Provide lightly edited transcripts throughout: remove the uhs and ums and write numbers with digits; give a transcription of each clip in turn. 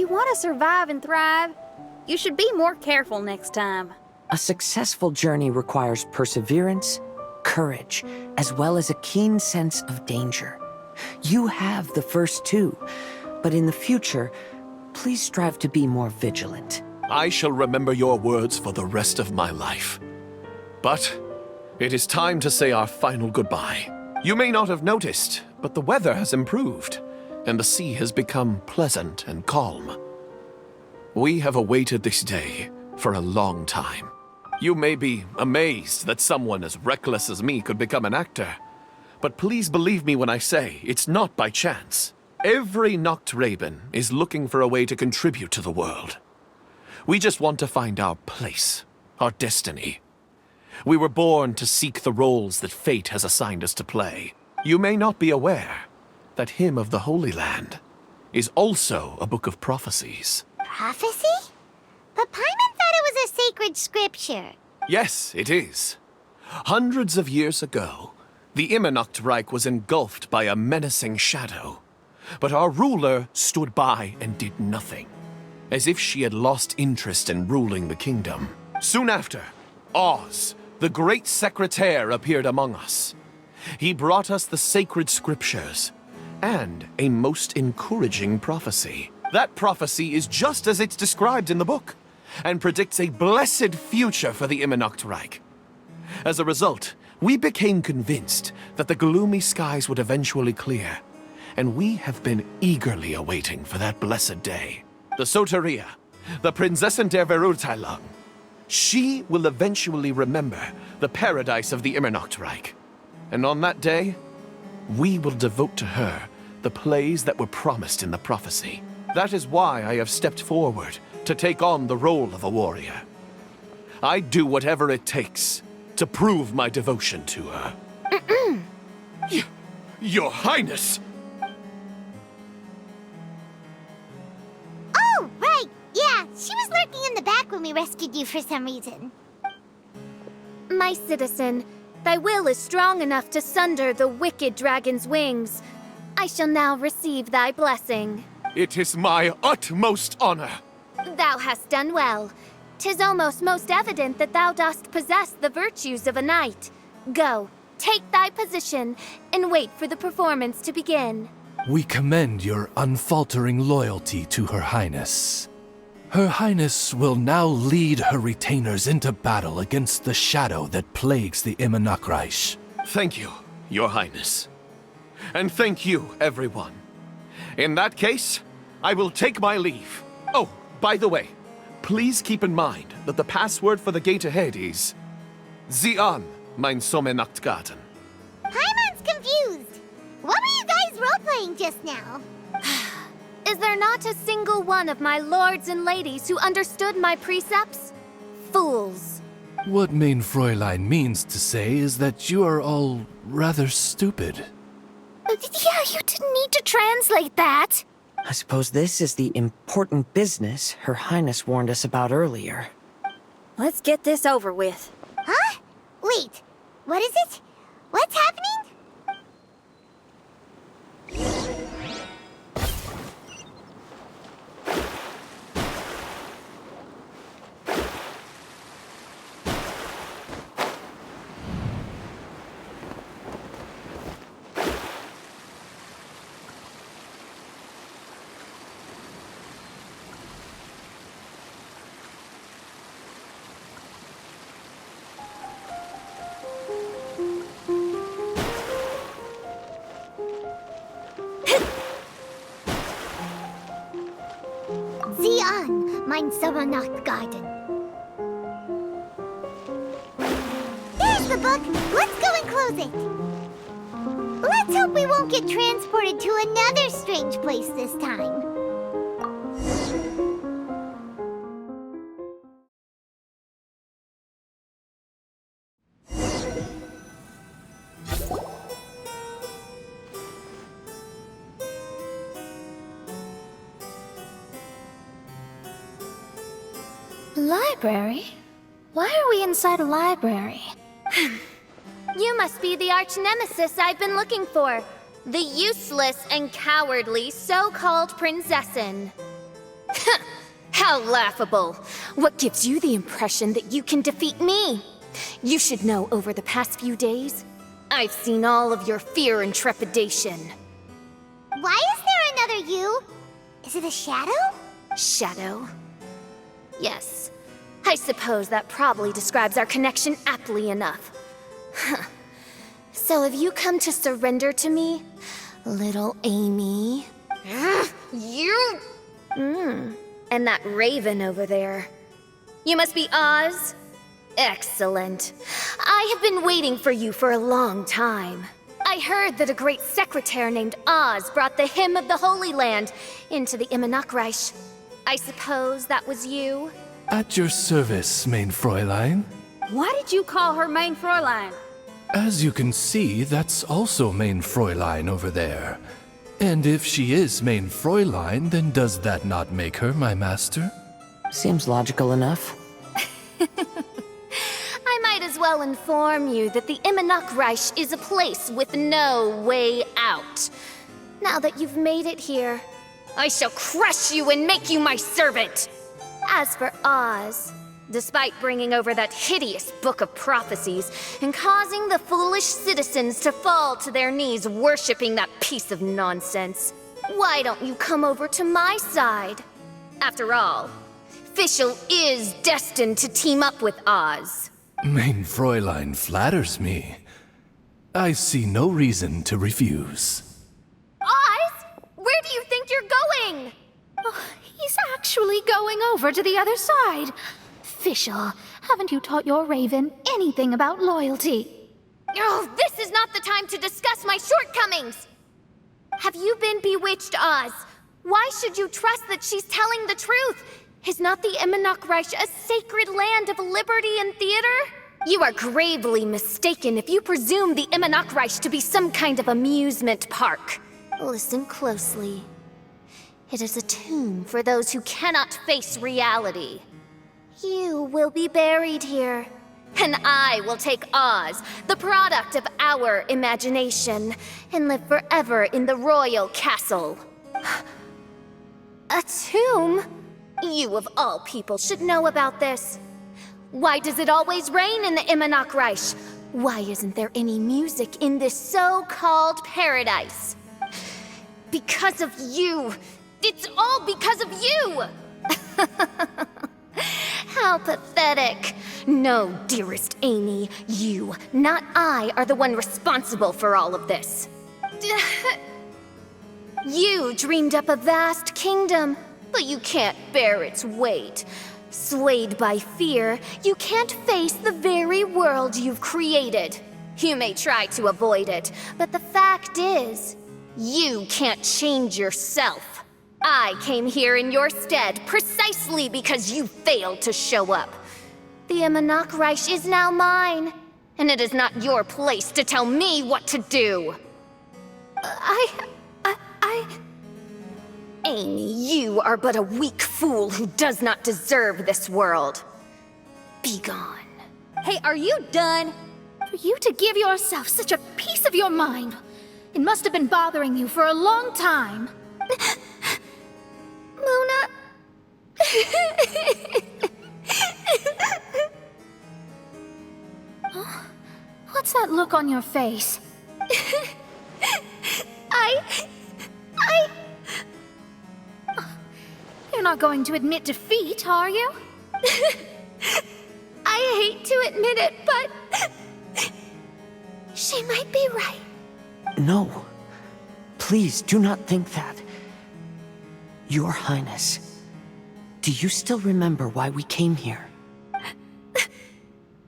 you want to survive and thrive, you should be more careful next time. A successful journey requires perseverance, courage, as well as a keen sense of danger. You have the first two, but in the future, please strive to be more vigilant. I shall remember your words for the rest of my life. But it is time to say our final goodbye. You may not have noticed, but the weather has improved, and the sea has become pleasant and calm. We have awaited this day for a long time. You may be amazed that someone as reckless as me could become an actor, but please believe me when I say it's not by chance. Every Nachtraben is looking for a way to contribute to the world. We just want to find our place, our destiny. We were born to seek the roles that fate has assigned us to play. You may not be aware that Hymn of the Holy Land is also a book of prophecies. Prophecy? But Paimon thought it was a sacred scripture. Yes, it is. Hundreds of years ago, the Immernathriech was engulfed by a menacing shadow. But our ruler stood by and did nothing, as if she had lost interest in ruling the kingdom. Soon after, Oz, the great secretaire, appeared among us. He brought us the sacred scriptures and a most encouraging prophecy. That prophecy is just as it's described in the book, and predicts a blessed future for the Immernathriech. As a result, we became convinced that the gloomy skies would eventually clear, and we have been eagerly awaiting for that blessed day. The Soteria, the Prinzessin der Verurteilung, she will eventually remember the paradise of the Immernathriech. And on that day, we will devote to her the plays that were promised in the prophecy. That is why I have stepped forward to take on the role of a warrior. I'd do whatever it takes to prove my devotion to her. Your Highness! Oh, right. Yeah, she was lurking in the back when we rescued you for some reason. My citizen, thy will is strong enough to sunder the wicked dragon's wings. I shall now receive thy blessing. It is my utmost honor. Thou hast done well. 'Tis almost most evident that thou dost possess the virtues of a knight. Go, take thy position, and wait for the performance to begin. We commend your unfaltering loyalty to Her Highness. Her Highness will now lead her retainers into battle against the shadow that plagues the Immernathriech. Thank you, Your Highness. And thank you, everyone. In that case, I will take my leave. Oh, by the way, please keep in mind that the password for the gate ahead is Zian, mein Sommernachtgarten. Paimon's confused. What were you guys role-playing just now? Is there not a single one of my lords and ladies who understood my precepts? Fools. What Mein Fräulein means to say is that you are all rather stupid. Yeah, you didn't need to translate that. I suppose this is the important business Her Highness warned us about earlier. Let's get this over with. Huh? Wait, what is it? What's happening? Zian, mein Sommernachtgarten. There's the book. Let's go and close it. Let's hope we won't get transported to another strange place this time. Library? Why are we inside a library? You must be the arch-nemesis I've been looking for. The useless and cowardly so-called Prinzessin. How laughable. What gives you the impression that you can defeat me? You should know over the past few days, I've seen all of your fear and trepidation. Why is there another you? Is it a shadow? Shadow? Yes. I suppose that probably describes our connection aptly enough. So have you come to surrender to me, little Amy? You? And that raven over there. You must be Oz? Excellent. I have been waiting for you for a long time. I heard that a great secretary named Oz brought the Hymn of the Holy Land into the Immernathriech. I suppose that was you? At your service, mein Fräulein. Why did you call her main Fräulein? As you can see, that's also mein Fräulein over there. And if she is mein Fräulein, then does that not make her my master? Seems logical enough. I might as well inform you that the Immernathriech is a place with no way out. Now that you've made it here, I shall crush you and make you my servant! As for Oz, despite bringing over that hideous book of prophecies and causing the foolish citizens to fall to their knees worshipping that piece of nonsense, why don't you come over to my side? After all, Fischl is destined to team up with Oz. Mein Fräulein flatters me. I see no reason to refuse. Oz? Where do you think you're going? He's actually going over to the other side. Fischl, haven't you taught your raven anything about loyalty? Oh, this is not the time to discuss my shortcomings! Have you been bewitched, Oz? Why should you trust that she's telling the truth? Is not the Immernathriech a sacred land of liberty and theater? You are gravely mistaken if you presume the Immernathriech to be some kind of amusement park. Listen closely. It is a tomb for those who cannot face reality. You will be buried here, and I will take Oz, the product of our imagination, and live forever in the royal castle. A tomb? You of all people should know about this. Why does it always rain in the Immernathriech? Why isn't there any music in this so-called paradise? Because of you! It's all because of you! How pathetic. No, dearest Amy, you, not I, are the one responsible for all of this. You dreamed up a vast kingdom, but you can't bear its weight. Swayed by fear, you can't face the very world you've created. You may try to avoid it, but the fact is, you can't change yourself. I came here in your stead precisely because you failed to show up. The Immernathriech is now mine, and it is not your place to tell me what to do. Amy, you are but a weak fool who does not deserve this world. Be gone. Hey, are you done? For you to give yourself such a piece of your mind, it must have been bothering you for a long time. Luna. What's that look on your face? You're not going to admit defeat, are you? I hate to admit it, but she might be right. No. Please do not think that. Your Highness, do you still remember why we came here?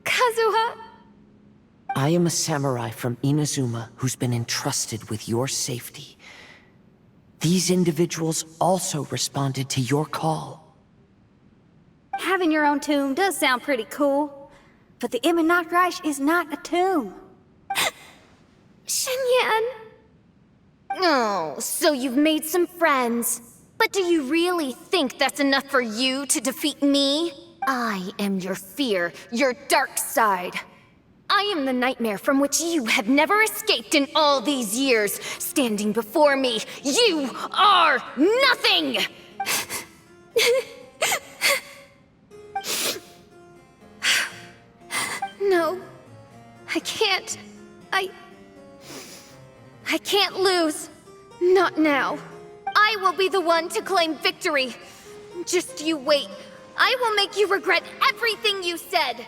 Kazuha. I am a samurai from Inazuma who's been entrusted with your safety. These individuals also responded to your call. Having your own tomb does sound pretty cool, but the Immernathriech is not a tomb. Shenyan. Oh, so you've made some friends. But do you really think that's enough for you to defeat me? I am your fear, your dark side. I am the nightmare from which you have never escaped in all these years. Standing before me, you are nothing! I can't lose. Not now. I will be the one to claim victory. Just you wait. I will make you regret everything you said.